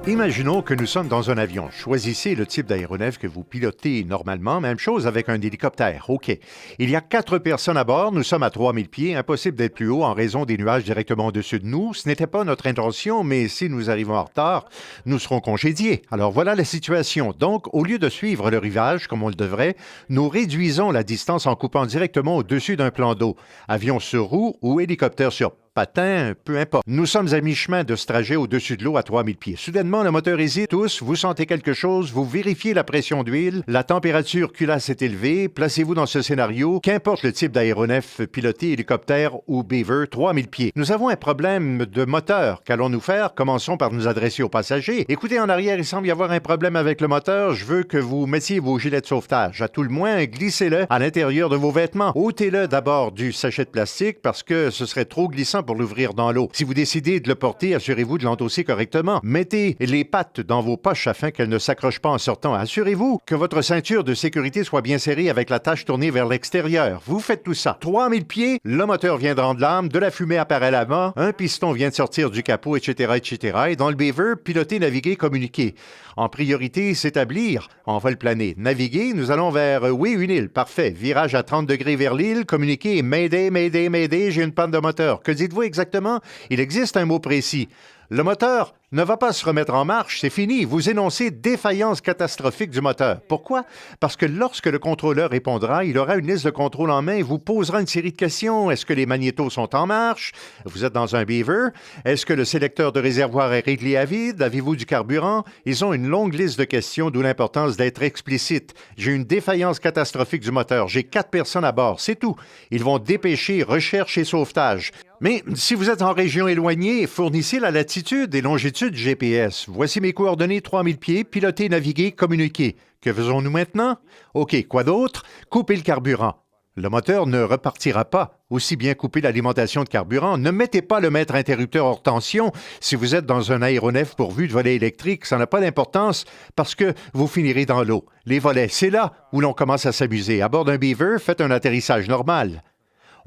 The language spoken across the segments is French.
Imaginons que nous sommes dans un avion. Choisissez le type d'aéronef que vous pilotez normalement. Même chose avec un hélicoptère. OK. Il y a 4 personnes à bord. Nous sommes à 3000 pieds. Impossible d'être plus haut en raison des nuages directement au-dessus de nous. Ce n'était pas notre intention, mais si nous arrivons en retard, nous serons congédiés. Alors voilà la situation. Donc, au lieu de suivre le rivage comme on le devrait, nous réduisons la distance en coupant directement au-dessus d'un plan d'eau. Avion sur roue ou hélicoptère sur patin, peu importe. Nous sommes à mi-chemin de ce trajet au-dessus de l'eau à 3000 pieds. Soudainement, le moteur hésite. Tous, vous sentez quelque chose, vous vérifiez la pression d'huile, la température culasse est élevée. Placez-vous dans ce scénario, qu'importe le type d'aéronef piloté, hélicoptère ou Beaver, 3000 pieds. Nous avons un problème de moteur. Qu'allons-nous faire? Commençons par nous adresser aux passagers. Écoutez, en arrière, il semble y avoir un problème avec le moteur. Je veux que vous mettiez vos gilets de sauvetage. À tout le moins, glissez-le à l'intérieur de vos vêtements. Ôtez-le d'abord du sachet de plastique parce que ce serait trop glissant pour l'ouvrir dans l'eau. Si vous décidez de le porter, assurez-vous de l'endosser correctement. Mettez les pattes dans vos poches afin qu'elles ne s'accrochent pas en sortant. Assurez-vous que votre ceinture de sécurité soit bien serrée avec l'attache tournée vers l'extérieur. Vous faites tout ça. 3000 pieds, le moteur vient de rendre l'âme, de la fumée apparaît là-bas, un piston vient de sortir du capot, etc., etc. Et dans le Beaver, piloter, naviguer, communiquer. En priorité, s'établir. On va le planer. Naviguer, nous allons vers, oui, une île. Parfait. Virage à 30 degrés vers l'île. Communiquer. Mayday, mayday, mayday, j'ai une panne de moteur. Que dites-vous exactement? Il existe un mot précis. Le moteur ne va pas se remettre en marche, c'est fini. Vous énoncez défaillance catastrophique du moteur. Pourquoi? Parce que lorsque le contrôleur répondra, il aura une liste de contrôle en main et vous posera une série de questions. Est-ce que les magnétos sont en marche? Vous êtes dans un Beaver. Est-ce que le sélecteur de réservoir est réglé à vide? Avez-vous du carburant? Ils ont une longue liste de questions, d'où l'importance d'être explicite. J'ai une défaillance catastrophique du moteur. J'ai 4 personnes à bord, c'est tout. Ils vont dépêcher recherche et sauvetage. Mais si vous êtes en région éloignée, fournissez la latitude et longitude du GPS. Voici mes coordonnées 3000 pieds, piloter, naviguer, communiquer. Que faisons-nous maintenant? OK, quoi d'autre? Couper le carburant. Le moteur ne repartira pas. Aussi bien couper l'alimentation de carburant. Ne mettez pas le mètre interrupteur hors tension. Si vous êtes dans un aéronef pourvu de volets électriques, ça n'a pas d'importance parce que vous finirez dans l'eau. Les volets, c'est là où l'on commence à s'amuser. À bord d'un Beaver, faites un atterrissage normal.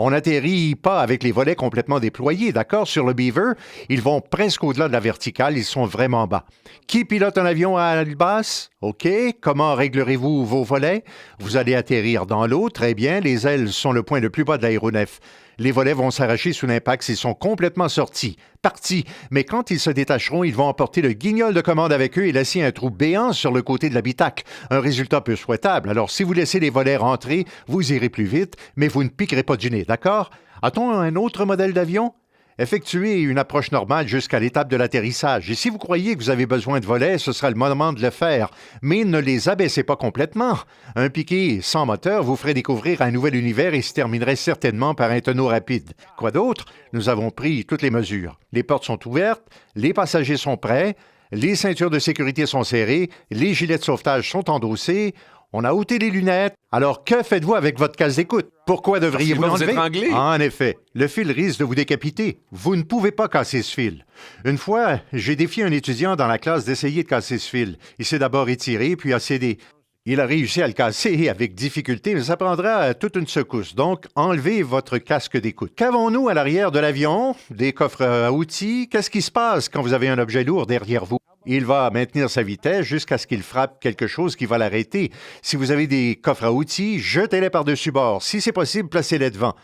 On n'atterrit pas avec les volets complètement déployés, d'accord? Sur le Beaver, ils vont presque au-delà de la verticale, ils sont vraiment bas. Qui pilote un avion à aile basse? OK. Comment réglerez-vous vos volets? Vous allez atterrir dans l'eau, très bien. Les ailes sont le point le plus bas de l'aéronef. Les volets vont s'arracher sous l'impact s'ils sont complètement sortis. Partis. Mais quand ils se détacheront, ils vont emporter le guignol de commande avec eux et laisser un trou béant sur le côté de l'habitacle. Un résultat peu souhaitable. Alors, si vous laissez les volets rentrer, vous irez plus vite, mais vous ne piquerez pas du nez, d'accord? A-t-on un autre modèle d'avion? Effectuez une approche normale jusqu'à l'étape de l'atterrissage. Et si vous croyez que vous avez besoin de volets, ce sera le moment de le faire. Mais ne les abaissez pas complètement. Un piqué sans moteur vous ferait découvrir un nouvel univers et se terminerait certainement par un tonneau rapide. Quoi d'autre? Nous avons pris toutes les mesures. Les portes sont ouvertes, les passagers sont prêts, les ceintures de sécurité sont serrées, les gilets de sauvetage sont endossés, on a ôté les lunettes. Alors, que faites-vous avec votre casque d'écoute? Pourquoi devriez-vous l'enlever? En effet, le fil risque de vous décapiter. Vous ne pouvez pas casser ce fil. Une fois, j'ai défié un étudiant dans la classe d'essayer de casser ce fil. Il s'est d'abord étiré, puis a cédé. Il a réussi à le casser avec difficulté, mais ça prendra toute une secousse. Donc, enlevez votre casque d'écoute. Qu'avons-nous à l'arrière de l'avion? Des coffres à outils? Qu'est-ce qui se passe quand vous avez un objet lourd derrière vous? Il va maintenir sa vitesse jusqu'à ce qu'il frappe quelque chose qui va l'arrêter. Si vous avez des coffres à outils, jetez-les par-dessus bord. Si c'est possible, placez-les devant.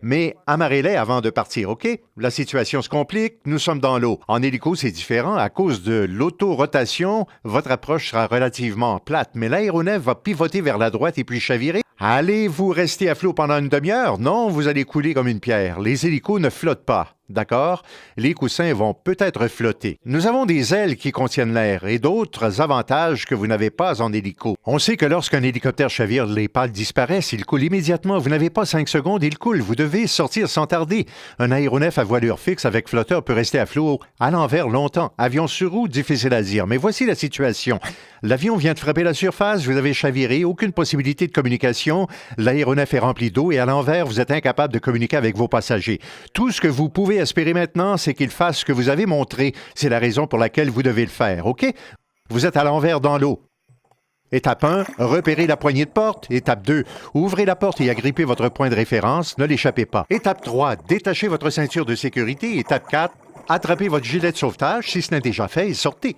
Mais amarrez-les avant de partir, OK? La situation se complique, nous sommes dans l'eau. En hélico, c'est différent. À cause de l'autorotation, votre approche sera relativement plate, mais l'aéronef va pivoter vers la droite et puis chavirer. Allez-vous rester à flot pendant une demi-heure? Non, vous allez couler comme une pierre. Les hélicos ne flottent pas. D'accord? Les coussins vont peut-être flotter. Nous avons des ailes qui contiennent l'air et d'autres avantages que vous n'avez pas en hélico. On sait que lorsqu'un hélicoptère chavire, les pales disparaissent. Il coule immédiatement. Vous n'avez pas 5 secondes, il coule. Vous devez sortir sans tarder. Un aéronef à voilure fixe avec flotteur peut rester à flot à l'envers longtemps. Avion sur roue, difficile à dire. Mais voici la situation. L'avion vient de frapper la surface, vous avez chaviré, aucune possibilité de communication. L'aéronef est rempli d'eau et à l'envers, vous êtes incapable de communiquer avec vos passagers. Tout ce que vous pouvez espérer maintenant, c'est qu'il fasse ce que vous avez montré. C'est la raison pour laquelle vous devez le faire, OK? Vous êtes à l'envers dans l'eau. Étape 1, repérez la poignée de porte. Étape 2, ouvrez la porte et agrippez votre point de référence. Ne l'échappez pas. Étape 3, détachez votre ceinture de sécurité. Étape 4, attrapez votre gilet de sauvetage. Si ce n'est déjà fait, et sortez.